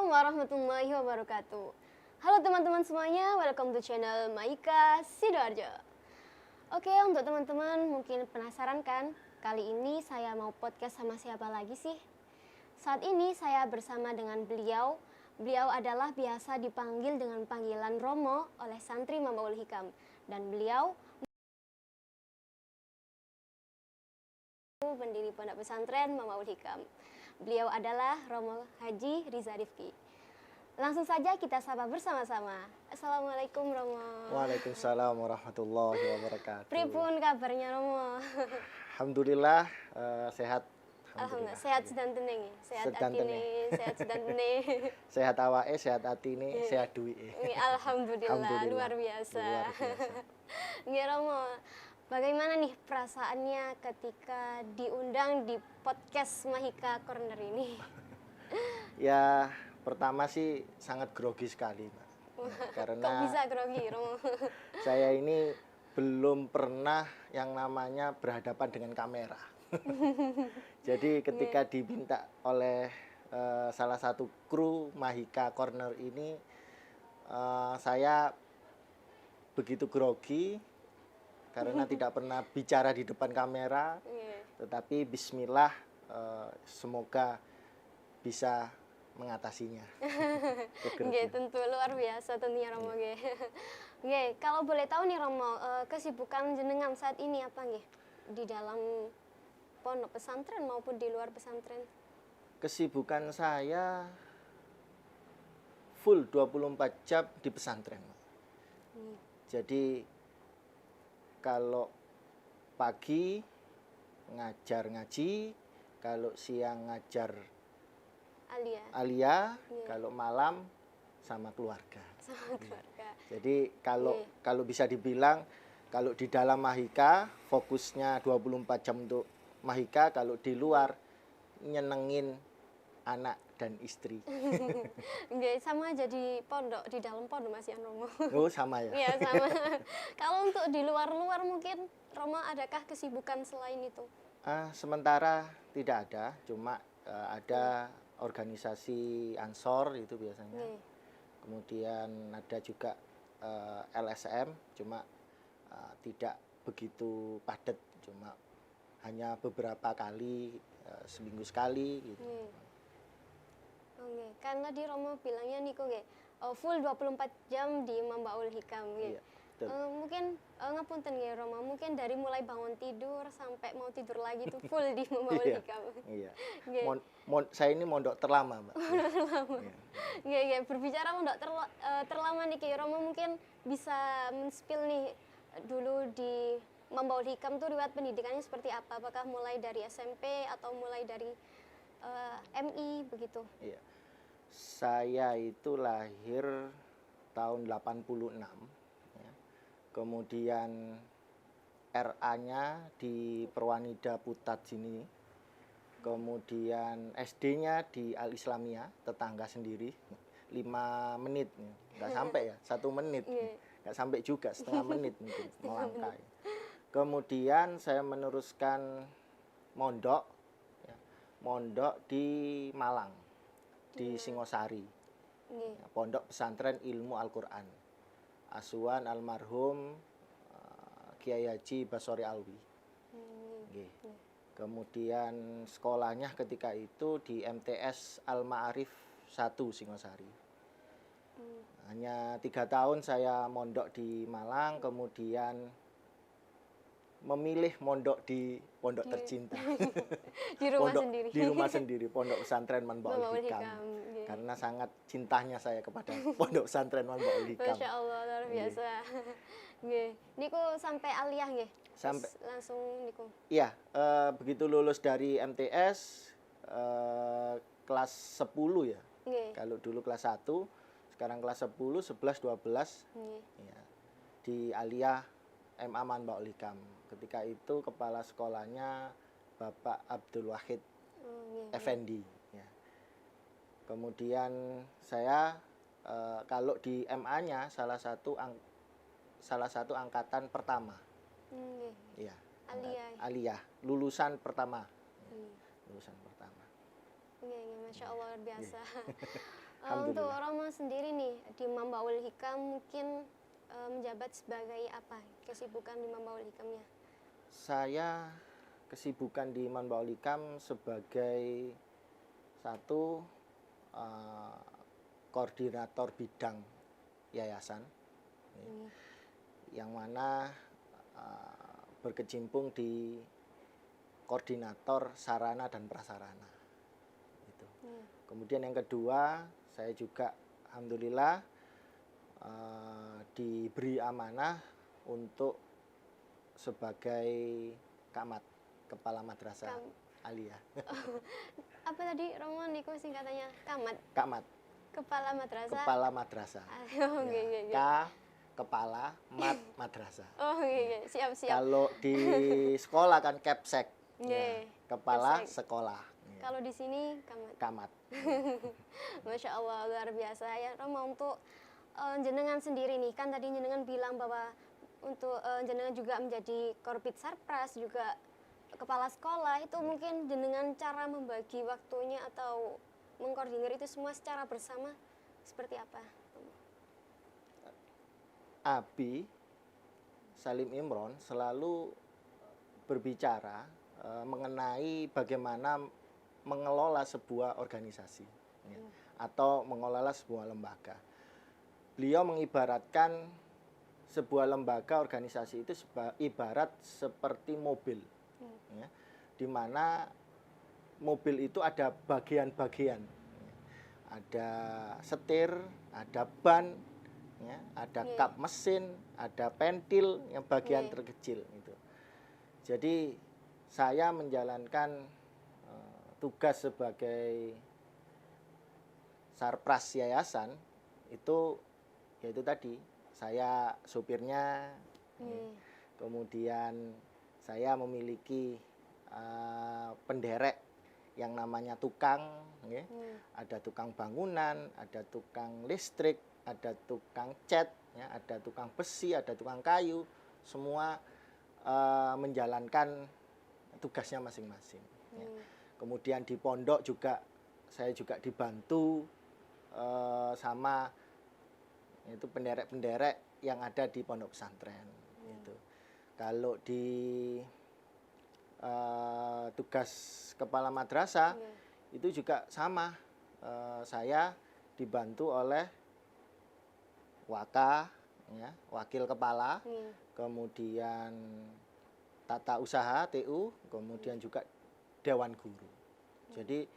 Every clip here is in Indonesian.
Assalamualaikum warahmatullahi wabarakatuh. Halo teman-teman semuanya, welcome to channel Maika Sidoarjo. Oke, untuk teman-teman mungkin penasaran kan, kali ini saya mau podcast sama siapa lagi sih? Saat ini saya bersama dengan beliau. Beliau adalah biasa dipanggil dengan panggilan Romo oleh santri Mambaul Hikam. Dan beliau pendiri pondok pesantren Mambaul Hikam. Beliau adalah Romo Haji Riza Rifki. Langsung saja kita sapa bersama-sama. Assalamualaikum Romo. Waalaikumsalam warahmatullahi wabarakatuh. Pripun kabarnya Romo? Alhamdulillah sehat. Alhamdulillah sehat sedanten sehat Sedanten atine, sehat sedantene. Sehat awake, sehat atine, sehat duwike. Alhamdulillah, luar biasa. Luar biasa. Nggih Romo, bagaimana nih perasaannya ketika diundang di podcast Mahika Corner ini? Ya, pertama sih sangat grogi sekali, Mbak. Karena Kok bisa grogi Romo? saya ini belum pernah yang namanya berhadapan dengan kamera. Jadi ketika diminta oleh salah satu kru Mahika Corner ini, saya begitu grogi karena tidak pernah bicara di depan kamera. Tetapi bismillah, semoga bisa mengatasinya. Nggih, tentu luar biasa tentunya Romo nggih. Nggih, kalau boleh tahu nih Romo, kesibukan jenengan saat ini apa nggih? Di dalam pondok pesantren maupun di luar pesantren? Kesibukan saya full 24 jam di pesantren. Jadi kalau pagi ngajar ngaji, kalau siang ngajar alia, kalau malam sama keluarga. Sama keluarga. Jadi kalau bisa dibilang, kalau di dalam Mahika fokusnya 24 jam untuk Mahika, kalau di luar nyenengin anak dan istri. Nggih, sama aja di pondok, di dalam pondok Mas Yan Romo. Oh, sama ya? Iya, sama. Kalau untuk di luar-luar mungkin Romo adakah kesibukan selain itu? Sementara tidak ada, cuma ada organisasi Ansor itu biasanya. Kemudian ada juga LSM, cuma tidak begitu padat, cuma hanya beberapa kali, seminggu sekali gitu. Oke, karena di Romo bilangnya niku nggih, full 24 jam di Mambaul Hikam nggih. Iya, betul. Mungkin ngapunten nggih Romo, mungkin dari mulai bangun tidur sampai mau tidur lagi itu full di Mambaul Hikam. Iya. Nggih. Saya ini mondok terlama, Mbak. Nggih, nggih, berbicara mondok terlama niki Romo mungkin bisa men-spill nih dulu di Mambaul Hikam tuh riwayat pendidikannya seperti apa? Apakah mulai dari SMP atau mulai dari MI begitu? Iya. Saya itu lahir tahun 86. Ya. Kemudian RA-nya di Perwanida Putat sini. Kemudian SD-nya di Al Islamiyah, tetangga sendiri. 5 menit. Nggak sampai ya, 1 menit. Nggak sampai juga, setengah menit mungkin melangkah. Kemudian saya meneruskan mondok di Malang, di Singosari, pondok pesantren ilmu Al-Quran, asuhan almarhum Kiai Haji Basori Alwi. Kemudian sekolahnya ketika itu di MTS Al-Ma'arif 1 Singosari. Hanya 3 tahun saya mondok di Malang, kemudian memilih mondok di pondok tercinta. Di rumah sendiri. Di rumah sendiri, pondok pesantren Mambaul Hikam. Karena sangat cintanya saya kepada pondok pesantren Mambaul Hikam. Masya Allah, luar biasa. Nggih. Niku sampai aliyah nggih? Sampai langsung niku. Iya, begitu lulus dari MTS kelas 10 ya. Kalau dulu kelas 1, sekarang kelas 10, 11, 12. Ya, di aliyah MA Mambaul Hikam. Ketika itu kepala sekolahnya Bapak Abdul Wahid Effendi. Ya. Kemudian saya kalau di MA-nya salah satu angkatan pertama. Iya. Aliyah, lulusan pertama. Lulusan pertama. Masya Allah luar biasa. Untuk Alhamdulillah. Roma sendiri nih di Mambaul Hikam mungkin menjabat sebagai apa kesibukan di Mambaul Hikamnya? Saya kesibukan di Manbaul Hikam sebagai satu eh, koordinator bidang yayasan, yang mana berkecimpung di koordinator sarana dan prasarana. Gitu. Kemudian yang kedua, saya juga alhamdulillah diberi amanah untuk sebagai kamat, kepala madrasah aliyah. Apa tadi Romo niku singkatannya kamat? Kamat, Kepala madrasah. kepala madrasah. Oh, Ya, K kepala, madrasah. Oh iya, siap-siap. Kalau di sekolah kan kepsek, Nggih, kepala kepsek. sekolah. Kalau di sini kamat. Kamat. Masya Allah, luar biasa ya Romo. Untuk jenengan sendiri nih, kan tadi jenengan bilang bahwa untuk jenengan juga menjadi korbit sarpras, juga kepala sekolah, itu mungkin jenengan cara membagi waktunya atau mengkoordinir itu semua secara bersama seperti apa? Abi Salim Imron selalu berbicara mengenai bagaimana mengelola sebuah organisasi, ya, atau mengelola sebuah lembaga. Beliau mengibaratkan sebuah lembaga organisasi itu ibarat seperti mobil, ya, di mana mobil itu ada bagian-bagian, ya. Ada setir, ada ban, ya, ada kap mesin, ada pentil yang bagian terkecil itu. Jadi saya menjalankan tugas sebagai sarpras yayasan itu, yaitu tadi saya supirnya, kemudian saya memiliki penderek yang namanya tukang, ya. Ada tukang bangunan, ada tukang listrik, ada tukang cat, ya, ada tukang besi, ada tukang kayu, semua menjalankan tugasnya masing-masing. Ya. Kemudian di pondok juga saya juga dibantu sama itu penderek-penderek yang ada di pondok pesantren. Gitu. Kalau di tugas kepala madrasah itu juga sama, saya dibantu oleh waka, ya, wakil kepala, kemudian tata usaha TU, kemudian juga dewan guru. Jadi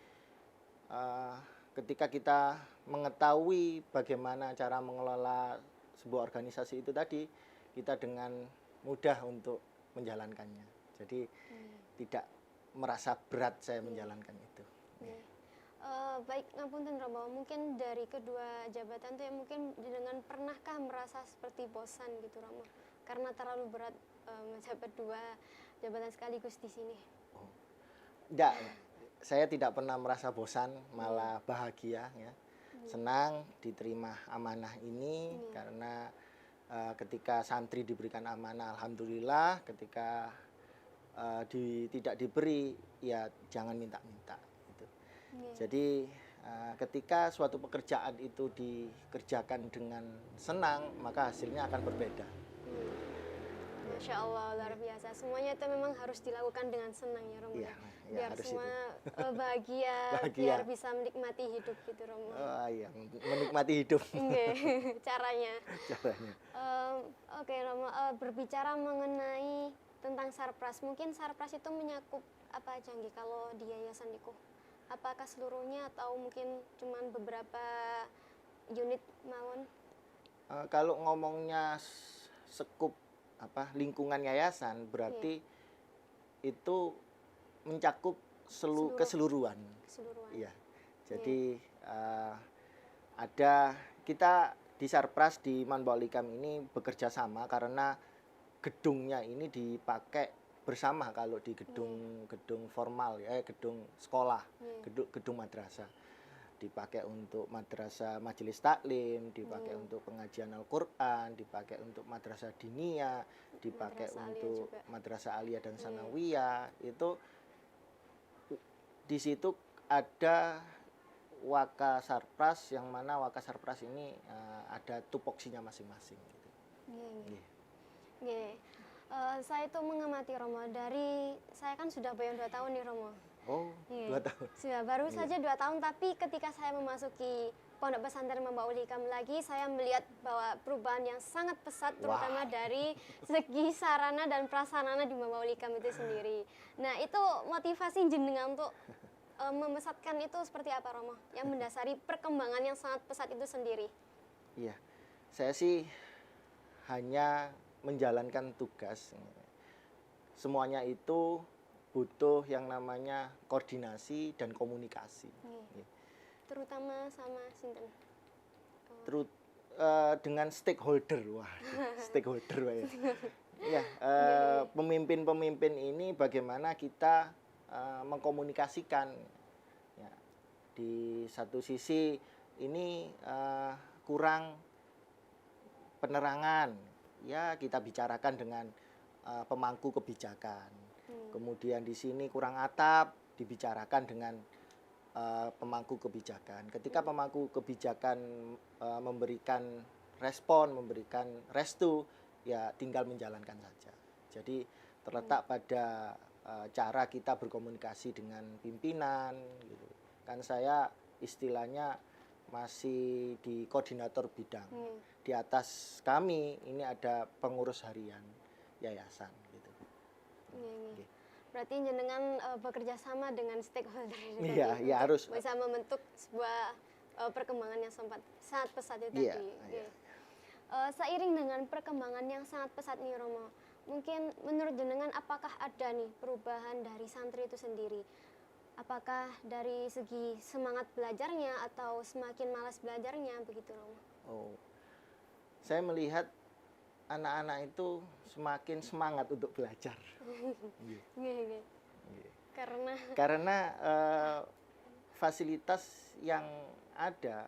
ketika kita mengetahui bagaimana cara mengelola sebuah organisasi itu tadi, kita dengan mudah untuk menjalankannya. Jadi tidak merasa berat saya menjalankan itu. Baik, ngapunten Romo, mungkin dari kedua jabatan itu ya mungkin dengan pernahkah merasa seperti bosan gitu Romo? Karena terlalu berat menjabat dua jabatan sekaligus di sini. Enggak, saya tidak pernah merasa bosan, malah bahagia, ya. Senang diterima amanah ini, karena ketika santri diberikan amanah, alhamdulillah. Ketika tidak diberi, ya jangan minta-minta. Gitu. Jadi ketika suatu pekerjaan itu dikerjakan dengan senang, maka hasilnya akan berbeda. Masya Allah, luar biasa. Semuanya itu memang harus dilakukan dengan senang ya Romo. Ya, biar harus semua itu. Bahagia, biar bisa menikmati hidup gitu Romo. Oh iya, menikmati hidup. Caranya. Caranya. Oke Romo, berbicara mengenai tentang sarpras, mungkin sarpras itu menyakup apa aja nggih kalau di yayasan niku? Apakah seluruhnya atau mungkin cuman beberapa unit mawon? Kalau ngomongnya sekup lingkungan yayasan, berarti itu mencakup keseluruhan. Iya. Jadi ada kita di Sarpras di Manbaul Hikam ini bekerja sama karena gedungnya ini dipakai bersama. Kalau di gedung formal, ya, gedung sekolah, gedung madrasah, dipakai untuk madrasah majelis taklim, dipakai untuk pengajian Al-Quran, dipakai untuk madrasah diniyah, dipakai Madrasah untuk juga. madrasah aliyah dan sanawiyah. Itu di situ ada Wakasarpras, yang mana Wakasarpras ini ada tupoksinya masing-masing gitu. Nggih. Nggih. Saya itu mengamati Romo dari saya kan sudah bayang 2 tahun nih Romo. Oh, 2 tahun. Sudah baru saja 2 tahun, tapi ketika saya memasuki Pondok Pesantren Membaul Hikam lagi, saya melihat bahwa perubahan yang sangat pesat, terutama dari segi sarana dan prasarana di Membaul Hikam itu sendiri. Nah, itu motivasi jenengan untuk membesatkan itu seperti apa Romo? Yang mendasari perkembangan yang sangat pesat itu sendiri. Iya, saya sih hanya menjalankan tugas. Semuanya itu butuh yang namanya koordinasi dan komunikasi. Terutama sama sinten? Dengan stakeholder, stakeholder ya. Ya, pemimpin-pemimpin ini bagaimana kita mengkomunikasikan. Ya, di satu sisi ini kurang penerangan, ya kita bicarakan dengan pemangku kebijakan. Kemudian di sini kurang atap, dibicarakan dengan pemangku kebijakan. Ketika pemangku kebijakan memberikan respon, memberikan restu, ya tinggal menjalankan saja. Jadi terletak pada cara kita berkomunikasi dengan pimpinan gitu. Kan saya istilahnya masih di koordinator bidang. Di atas kami ini ada pengurus harian yayasan gitu. Berarti jenengan bekerja sama dengan stakeholder. Iya, ya harus bisa membentuk sebuah perkembangan yang sangat pesat itu iya, tadi. Iya. Seiring dengan perkembangan yang sangat pesat nih Romo, mungkin menurut jenengan apakah ada nih perubahan dari santri itu sendiri? Apakah dari segi semangat belajarnya atau semakin malas belajarnya begitu Romo? Oh, saya melihat anak-anak itu semakin semangat untuk belajar. Karena fasilitas yang ada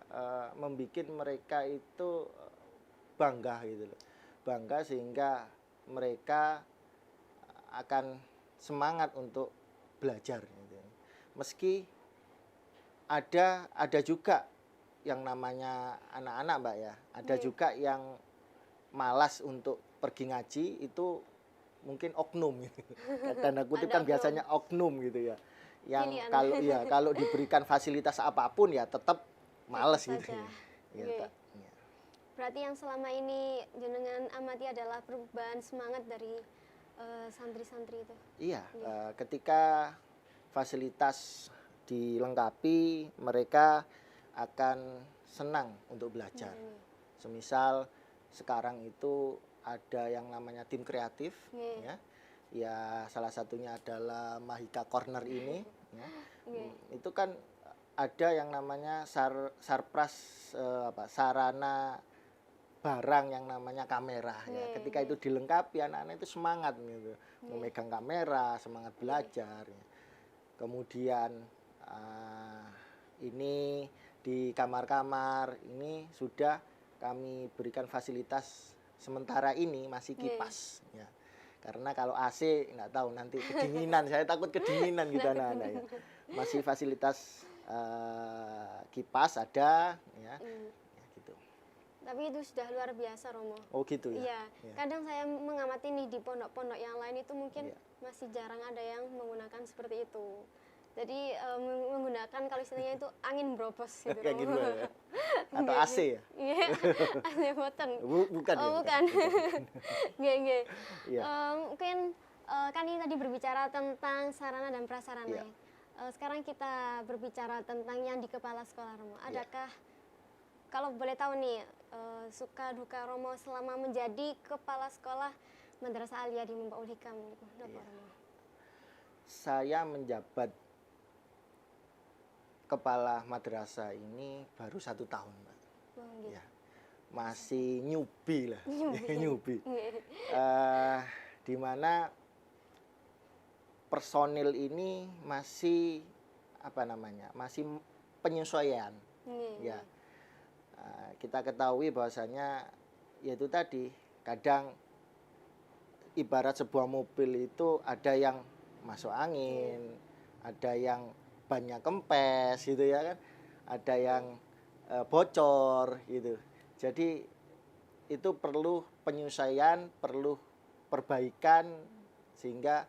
membuat mereka itu bangga gitu loh. Bangga sehingga mereka akan semangat untuk belajar gitu. Meski ada juga yang namanya anak-anak Mbak ya, ada juga yang malas untuk pergi ngaji, itu mungkin oknum gitu. Tanda kutip kan biasanya oknum gitu ya. Yang kalau diberikan fasilitas apapun ya tetap malas gitu. Ya. Berarti yang selama ini jenengan amati adalah perubahan semangat dari santri-santri itu. Iya, ketika fasilitas dilengkapi, mereka akan senang untuk belajar. Semisal sekarang itu ada yang namanya tim kreatif, ya salah satunya adalah Mahika Corner ini, ya. Itu kan ada yang namanya sarpras sarana barang yang namanya kamera, ya. Ketika itu dilengkapi, anak-anak itu semangat gitu, memegang kamera, semangat belajar. Ya. Kemudian ini di kamar-kamar ini sudah kami berikan fasilitas sementara ini masih kipas, ya. Karena kalau AC nggak tahu nanti kedinginan, saya takut kedinginan gitu anak-anak ya. Masih fasilitas kipas ada, ya. Gitu. Tapi itu sudah luar biasa Romo. Oh gitu ya. Iya. Kadang saya mengamati nih di pondok-pondok yang lain itu mungkin masih jarang ada yang menggunakan seperti itu. Jadi menggunakan kalau istilahnya itu angin bropos gitu. Kayak gitu ya. Atau AC ya? Iya. AC boten. Bukan. Oh, bukan. Nggih. Mungkin kan ini tadi berbicara tentang sarana dan prasarana. Ya. Sekarang kita berbicara tentang yang di kepala sekolah Romo. Adakah kalau boleh tahu nih suka duka Romo selama menjadi kepala sekolah Madrasah Aliyah di Membaul Hikam gitu. Romo? Saya menjabat kepala madrasah ini baru 1 tahun, Mbak. Ya, masih newbie lah, newbie. Di mana personil ini masih masih penyesuaian. Ya, kita ketahui bahwasanya yaitu tadi kadang ibarat sebuah mobil itu ada yang masuk angin, ada yang bannya kempes gitu ya kan. ada yang bocor gitu. Jadi itu perlu penyesuaian, perlu perbaikan sehingga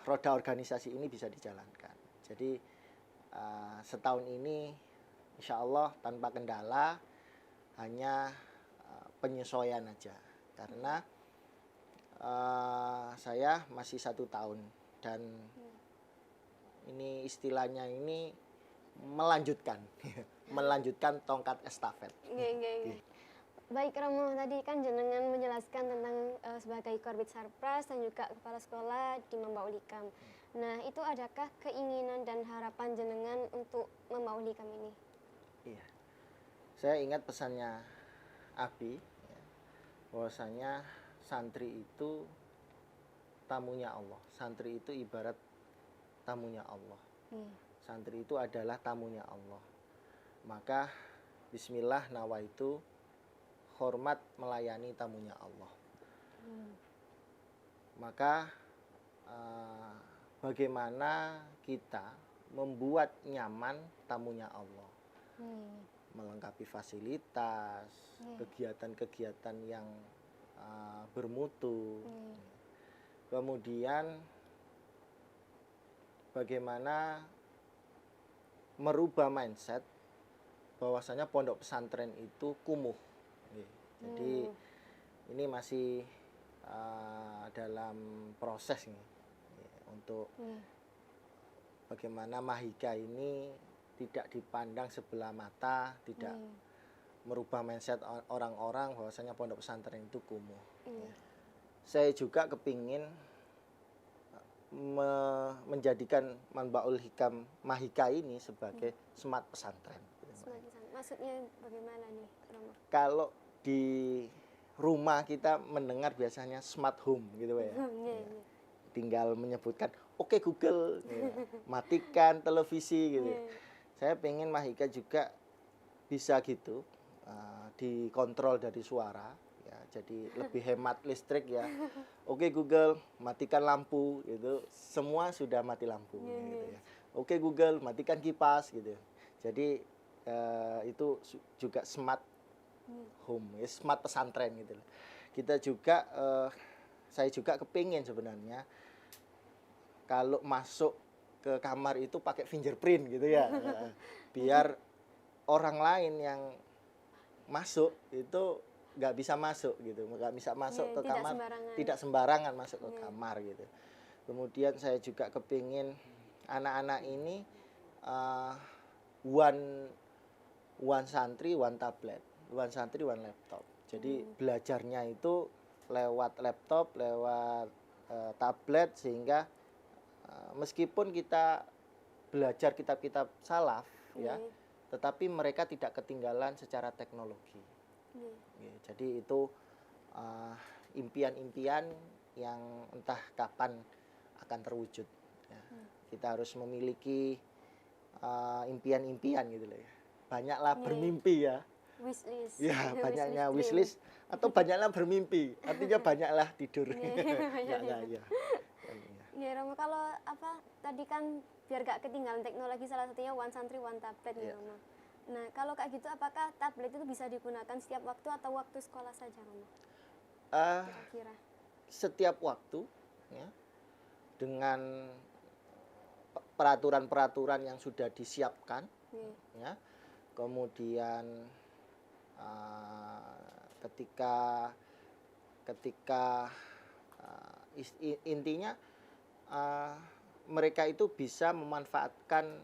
roda organisasi ini bisa dijalankan. Jadi setahun ini insya Allah tanpa kendala, hanya penyesuaian aja. Karena saya masih 1 tahun dan ini istilahnya ini melanjutkan melanjutkan tongkat estafet. Baik Romo, tadi kan jenengan menjelaskan tentang sebagai Korbit Sarpras dan juga kepala sekolah di Mamba Ulikam. Nah, itu adakah keinginan dan harapan jenengan untuk Mamba Ulikam ini? Iya. Saya ingat pesannya Abi, ya, bahwasanya santri itu tamunya Allah. Santri itu ibarat tamunya Allah. Santri itu adalah tamunya Allah. Maka bismillah nawaitu hormat melayani tamunya Allah. Maka bagaimana kita membuat nyaman tamunya Allah, melengkapi fasilitas, kegiatan-kegiatan yang bermutu. Kemudian bagaimana merubah mindset bahwasanya pondok pesantren itu kumuh. Jadi ini masih dalam proses nih untuk bagaimana Mahika ini tidak dipandang sebelah mata, tidak merubah mindset orang-orang bahwasanya pondok pesantren itu kumuh. Saya juga kepingin menjadikan Manbaul Hikam Mahika ini sebagai smart pesantren. Maksudnya bagaimana nih, Romo? Kalau di rumah kita mendengar biasanya smart home gitu ya. Tinggal menyebutkan oke Google, ya. Matikan televisi gitu. Saya pengen Mahika juga bisa gitu, dikontrol dari suara, ya. Jadi lebih hemat listrik ya. Oke Google, matikan lampu gitu. Semua sudah mati lampu gitu ya. Oke Google, matikan kipas gitu. Jadi itu juga smart home, ya, smart pesantren gitu. Kita juga, saya juga kepingin sebenarnya kalau masuk ke kamar itu pakai fingerprint gitu ya, biar orang lain yang masuk itu nggak bisa masuk gitu, nggak bisa masuk ke kamar, tidak sembarangan masuk ke kamar gitu. Kemudian saya juga kepingin anak-anak ini one santri, one tablet. One santri, one laptop. Jadi belajarnya itu lewat laptop, lewat tablet, sehingga meskipun kita belajar kitab-kitab salaf, ya, tetapi mereka tidak ketinggalan secara teknologi. Jadi itu impian-impian yang entah kapan akan terwujud. Ya. Kita harus memiliki impian-impian gitu loh ya. Banyaklah bermimpi ya. Wishlist. Ya, banyaknya wishlist atau banyaklah bermimpi. Artinya banyaklah tidur. Ya. Ya, Romo, kalau apa tadi kan biar gak ketinggalan teknologi, salah satunya one santri one tablet ya, Romo. Nah, kalau kayak gitu apakah tablet itu bisa digunakan setiap waktu atau waktu sekolah saja, Romo? Kira-kira. Setiap waktu ya. Dengan peraturan-peraturan yang sudah disiapkan, ya. Kemudian ketika intinya mereka itu bisa memanfaatkan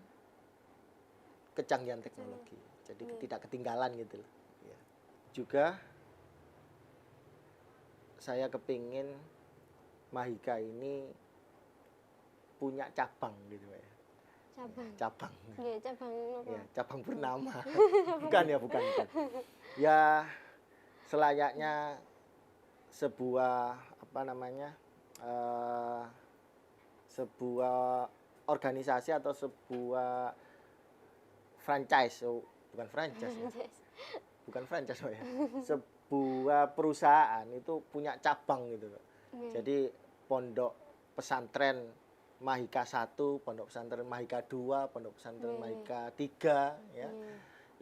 kecanggihan teknologi, jadi tidak ketinggalan gitu loh. Ya. Juga saya kepingin Mahika ini punya cabang gitu ya. Cabang. Iya, cabang apa? Ya, cabang bernama. bukan. Ya, selayaknya sebuah sebuah organisasi atau sebuah franchise, bukan franchise ya. Bukan franchise ya. Sebuah perusahaan itu punya cabang gitu loh. Jadi pondok pesantren Mahika 1, Pondok Pesantren Mahika 2, Pondok Pesantren Mahika 3 ya.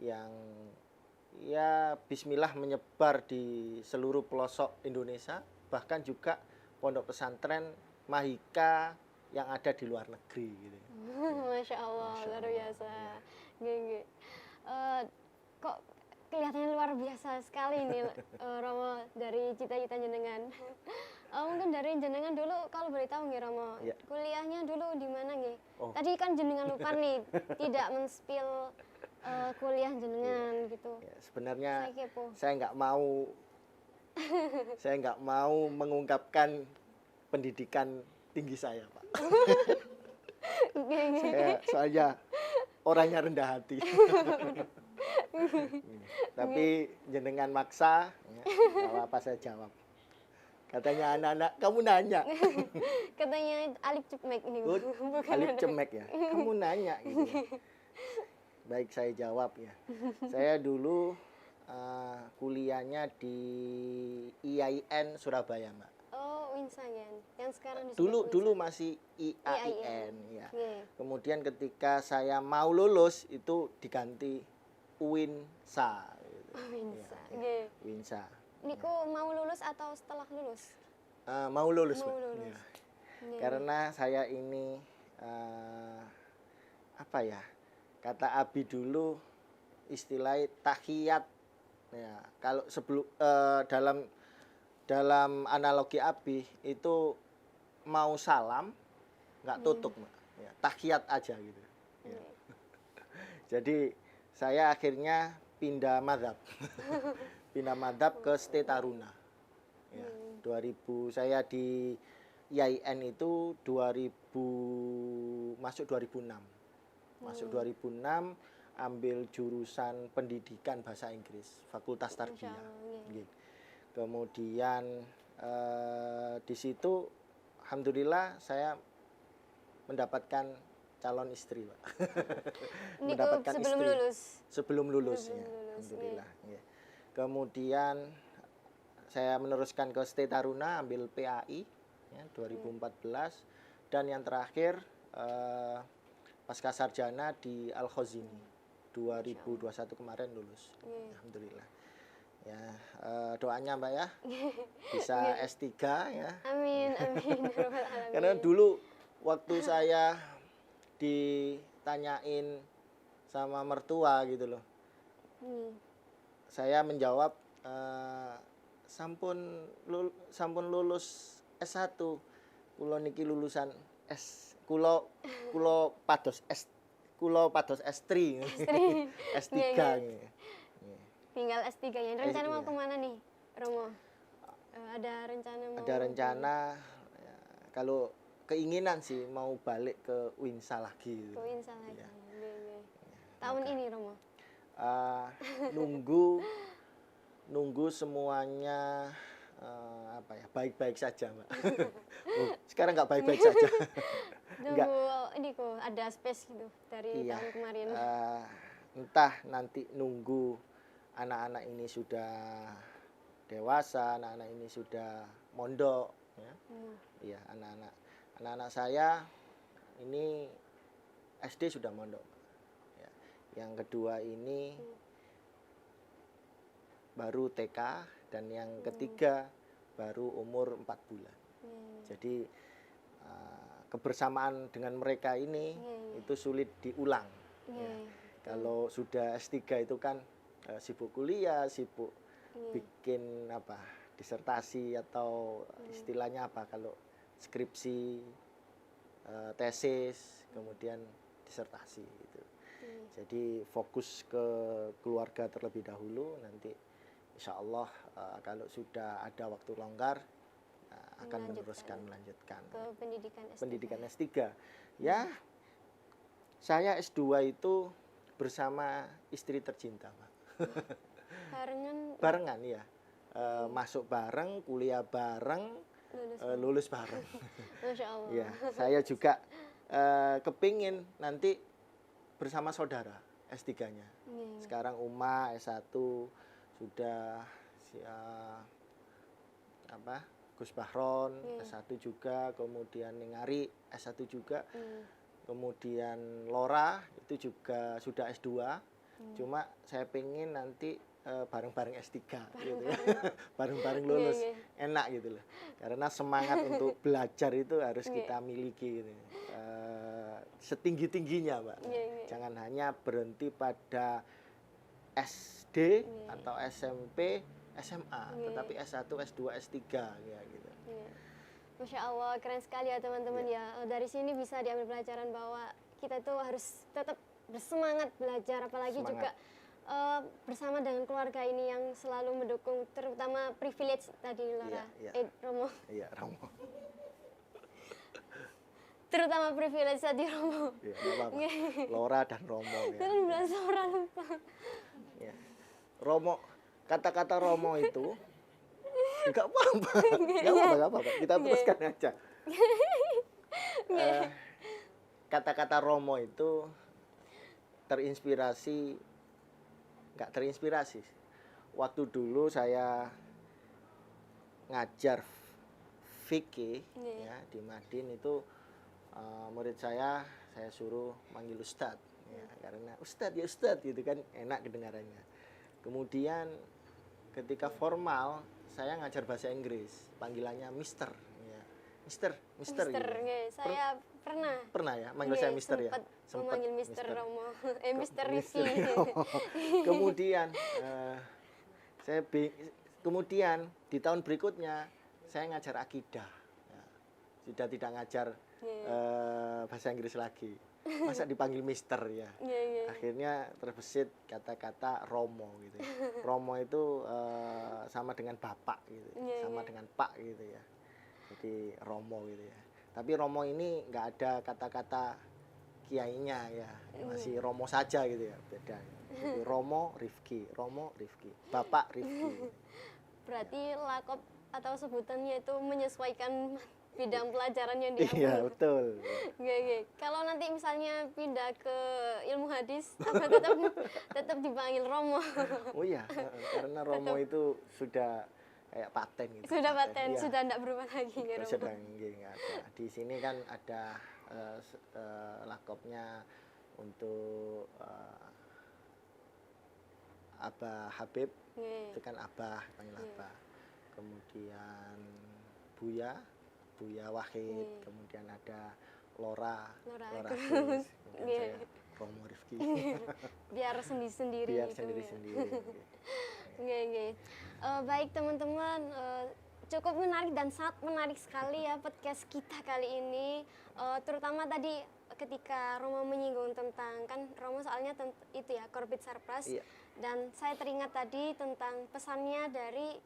Yang ya bismillah menyebar di seluruh pelosok Indonesia, bahkan juga pondok pesantren Mahika yang ada di luar negeri gitu. Masya Allah, luar biasa. Gini. Kok kelihatannya luar biasa sekali nih Romo dari cita-cita jenengan. Mungkin dari jenengan dulu kalau boleh tahu nih Romo, kuliahnya dulu di mana nih? Tadi kan jenengan lupa nih tidak men-spill kuliah jenengan gitu. Ya, sebenarnya saya nggak mau mengungkapkan pendidikan tinggi saya, Pak. Saya soalnya orangnya rendah hati. Tapi jenengan maksa, ya, apa saya jawab. Katanya anak-anak, kamu nanya. Katanya Alif Cemek ini. Alif Cemek ya, kamu nanya gitu. Baik, saya jawab ya. Saya dulu kuliahnya di IAIN Surabaya, Mbak. Oh, Winsayan. Yang sekarang disebut Dulu masih IAIN ya. Kemudian ketika saya mau lulus itu diganti Winsa. Gitu. Winsa. Ya. Winsa. Niku mau lulus atau setelah lulus? Mau lulus, mau Mbak. lulus. Ya. Karena saya ini apa ya? Kata Abi dulu istilah tahiyat ya. Kalau sebelum dalam analogi Abi itu mau salam nggak tutup, Mbak. Ya, tahiyat aja gitu. Ya. Jadi saya akhirnya pindah madzhab. Pindah madzhab ke State Taruna. Ya, 2000 saya di IAIN itu masuk 2006. Masuk 2006 ambil jurusan pendidikan bahasa Inggris, Fakultas Tarbiyah. Kemudian di situ alhamdulillah saya mendapatkan calon istri, Pak. Mendapatkan sebelum istri lulus. Sebelum lulus ya. Alhamdulillah. Ya. Kemudian saya meneruskan ke State Taruna ambil PAI ya, 2014 dan yang terakhir pasca sarjana di Al-Khazini 2021 kemarin lulus. Alhamdulillah. Ya, doanya Mbak ya. Bisa S3 ya. Amin, amin. Karena dulu waktu saya ditanyain sama mertua gitu loh. Saya menjawab sampun lulus S1. Kulo niki lulusan kulo pados S3. S3 nggih. Tinggal S3-nya. Rencana mau kemana nih, Romo? Ada rencana mau? Ada rencana ya, kalau keinginan sih mau balik ke Winsa lagi. Ke Winsa lagi. Ya. Tahun ini, Romo? Nunggu semuanya baik-baik saja, Mbak. Sekarang nggak baik-baik saja. Nunggu ini kok ada space gitu dari tahun kemarin. Entah nanti nunggu anak-anak ini sudah dewasa, anak-anak ini sudah mondok, ya. Iya, anak-anak saya ini SD sudah mondok. Ya. Yang kedua ini baru TK dan yang ketiga baru umur 4 bulan. Jadi kebersamaan dengan mereka ini itu sulit diulang. Ya. Kalau sudah S3 itu kan sibuk kuliah, sibuk bikin disertasi atau istilahnya kalau skripsi, tesis, kemudian disertasi gitu. Jadi fokus ke keluarga terlebih dahulu, nanti insya Allah kalau sudah ada waktu longgar akan melanjutkan ke pendidikan S3. Ya, saya S2 itu bersama istri tercinta, Pak. Barengan ya. Masuk bareng, kuliah bareng, lulus bareng. Masya Allah. Ya, saya juga kepingin nanti bersama saudara S3-nya. Sekarang Uma S1 sudah Gus Bahron Yeah. S1 juga, kemudian Ningari S1 juga, kemudian Lora itu juga sudah S2. Cuma saya pengen nanti bareng-bareng S3 gitu ya. Bareng-bareng lulus. Yeah. Enak gitu loh. Karena semangat untuk belajar itu harus Yeah. kita miliki gitu. Setinggi-tingginya, Mbak. Yeah. Jangan hanya berhenti pada SD Yeah. atau SMP, SMA, Yeah. tetapi S1, S2, S3 ya gitu. Yeah. Masya Allah, keren sekali ya teman-teman ya. Dari sini bisa diambil pelajaran bahwa kita tuh harus tetap bersemangat belajar, apalagi Semangat. juga bersama dengan keluarga ini yang selalu mendukung, terutama privilege tadi Lora, Iya. Romo. Iya, Romo. Terutama privilege tadi Romo. Iya, nggak apa-apa. Lora dan Romo ya. Kan belas orang lupa. Ya. Romo, kata-kata Romo itu nggak apa-apa. Nggak apa-apa. Kita teruskan aja. Kata-kata Romo itu nggak terinspirasi. Waktu dulu saya ngajar fikih ya di Madin itu murid saya suruh manggil Ustadz ya, karena Ustadz gitu kan enak kedengarannya. Kemudian ketika formal saya ngajar bahasa Inggris, panggilannya Mister ya. Mister Mister, gitu. saya pernah ya manggil saya Mister ya. Sempat memanggil Mister Romo, Mister Mister Rifki. Kemudian kemudian di tahun berikutnya saya ngajar akidah. Ya, sudah tidak ngajar bahasa Inggris lagi. Masa dipanggil Mister ya. Akhirnya terbesit kata-kata Romo gitu. Romo itu sama dengan bapak gitu, sama dengan pak gitu ya. Jadi Romo gitu ya. Tapi Romo ini nggak ada kata-kata kiainya ya, masih Romo saja gitu ya, beda. Jadi Romo Rifki, Bapak Rifki. Berarti lakop atau sebutannya itu menyesuaikan bidang pelajaran yang diambil. Iya, betul. Kalau nanti misalnya pindah ke ilmu hadis, apa tetap dipanggil Romo? Oh iya, karena Romo itu sudah kayak paten gitu. Sudah paten, ya. Sudah tidak berubah lagi ya Romo. Sudah nggak ada. Di sini kan ada lakopnya untuk Abah Habib, itu kan Abah, panggil Abah. Kemudian Buya Wahid, kemudian ada Lora Hafiz, kemudian saya Romo Rifki. Biar sendiri-sendiri. Baik teman-teman, cukup menarik dan sangat menarik sekali ya podcast kita kali ini. Terutama tadi ketika Romo menyinggung tentang, kan Romo soalnya itu ya, Korbit Sarpras. Iya. Dan saya teringat tadi tentang pesannya dari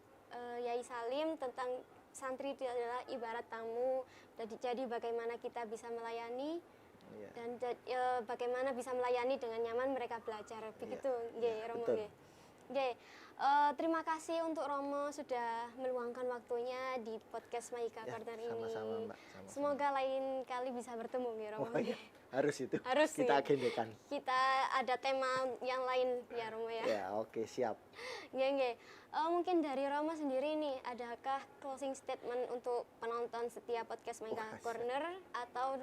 Yai Salim tentang santri itu adalah ibarat tamu. Jadi bagaimana kita bisa melayani dan bagaimana bisa melayani dengan nyaman mereka belajar. Begitu, Romo. Terima kasih untuk Romo sudah meluangkan waktunya di podcast Maika Corner ini. Sama-sama, Mbak. Sama-sama. Semoga lain kali bisa bertemu ya Romo. Oh, iya. Harus itu. Harus kita agendakan. Kita ada tema yang lain ya Romo ya. Ya, oke, siap. Mungkin dari Romo sendiri nih, adakah closing statement untuk penonton setiap podcast Maika Corner atau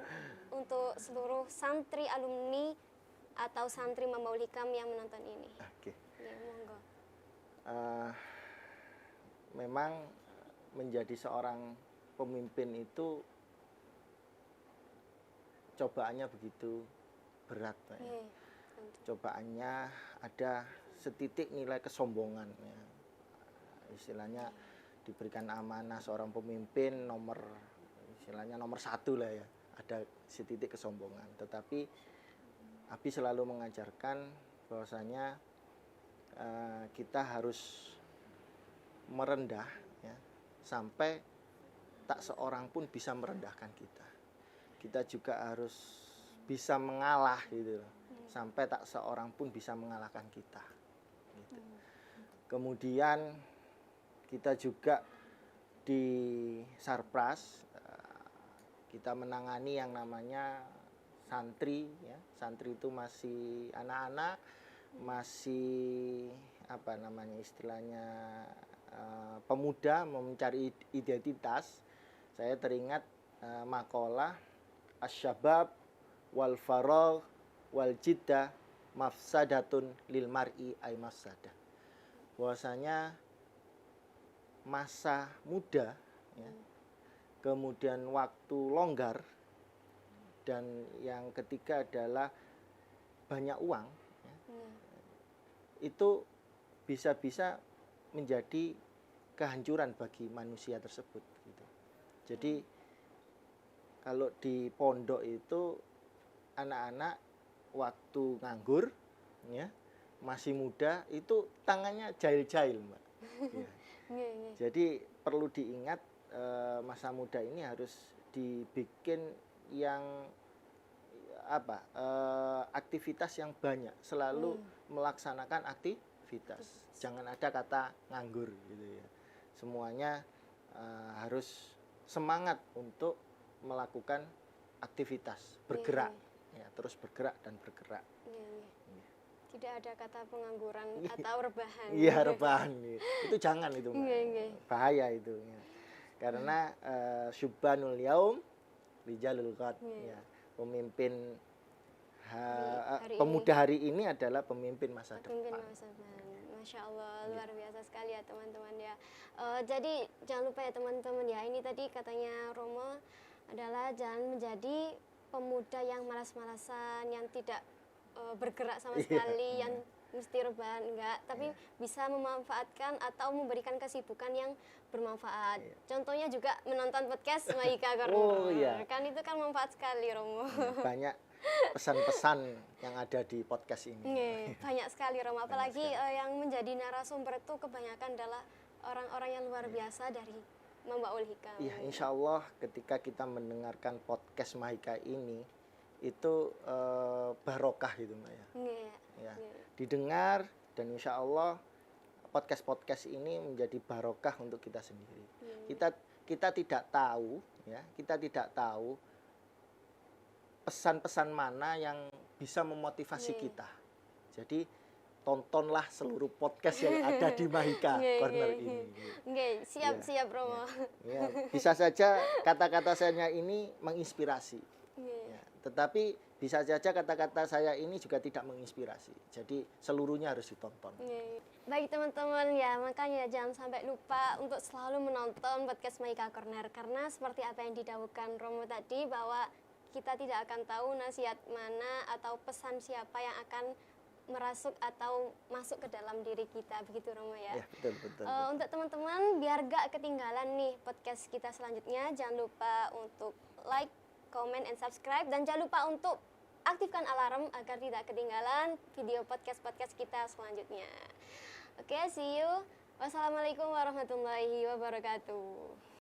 untuk seluruh santri alumni atau santri Mambaul Hikam yang menonton ini? Oke. Ya, monggo. Memang menjadi seorang pemimpin itu cobaannya begitu berat, Pak. Cobaannya ada setitik nilai kesombongan ya. Istilahnya diberikan amanah seorang pemimpin nomor 1 lah ya, ada setitik kesombongan. Tetapi Abi selalu mengajarkan bahwasanya kita harus merendah ya, sampai tak seorang pun bisa merendahkan kita. Kita juga harus bisa mengalah gitu loh, sampai tak seorang pun bisa mengalahkan kita gitu. Kemudian kita juga di Sarpras kita menangani yang namanya santri ya. Santri itu masih anak-anak, masih istilahnya pemuda mencari identitas, saya teringat makalah Asy-Syabab wal Faragh wal Jiddah mafsadatun lil mar'i ay mafsadah. Bahwasanya masa muda ya, kemudian waktu longgar, dan yang ketiga adalah banyak uang ya, itu bisa-bisa menjadi kehancuran bagi manusia tersebut gitu. Jadi kalau di pondok itu anak-anak waktu nganggur ya, masih muda itu tangannya jahil-jahil, Mbak. Ya. Jadi perlu diingat masa muda ini harus dibikin yang aktivitas yang banyak, selalu melaksanakan aktivitas. Jangan ada kata nganggur gitu ya. Semuanya harus semangat untuk melakukan aktivitas, bergerak ya, terus bergerak dan bergerak. Tidak ada kata pengangguran atau rebahan. Iya, rebahan. Itu jangan itu, bahaya itu ya. Karena syubbanul yaum rijalul ghad ya. Pemimpin pemuda hari ini adalah pemimpin masa depan. Masya Allah, luar biasa sekali ya teman-teman ya. Jadi jangan lupa ya teman-teman ya, ini tadi katanya Romo adalah jangan menjadi pemuda yang malas-malasan, yang tidak bergerak sama sekali, yang mesti rebahan, enggak, tapi bisa memanfaatkan atau memberikan kesibukan yang bermanfaat. Contohnya juga menonton podcast Maika Corner. Kan itu kan manfaat sekali, Romo. Banyak pesan-pesan yang ada di podcast ini. Banyak sekali, Romo. Apalagi yang menjadi narasumber itu kebanyakan adalah orang-orang yang luar biasa dari Mambaul Hikam. Iya, insya Allah ketika kita mendengarkan podcast Mahika ini, itu barokah itu, Mbak ya. Didengar, dan insya Allah podcast ini menjadi barokah untuk kita sendiri. Kita tidak tahu ya, kita tidak tahu pesan-pesan mana yang bisa memotivasi kita. Jadi tontonlah seluruh podcast yang ada di Mahika Corner ini. Siap Romo. Bisa saja kata-kata saya ini menginspirasi. Tetapi bisa saja kata-kata saya ini juga tidak menginspirasi. Jadi seluruhnya harus ditonton. Baik teman-teman ya, makanya jangan sampai lupa untuk selalu menonton podcast Mahika Corner. Karena seperti apa yang didahulukan Romo tadi, bahwa kita tidak akan tahu nasihat mana atau pesan siapa yang akan merasuk atau masuk ke dalam diri kita, begitu Romo ya. Betul. Untuk teman-teman biar gak ketinggalan nih podcast kita selanjutnya, jangan lupa untuk like, comment, and subscribe, dan jangan lupa untuk aktifkan alarm agar tidak ketinggalan video podcast kita selanjutnya. Oke, see you. Wassalamualaikum warahmatullahi wabarakatuh.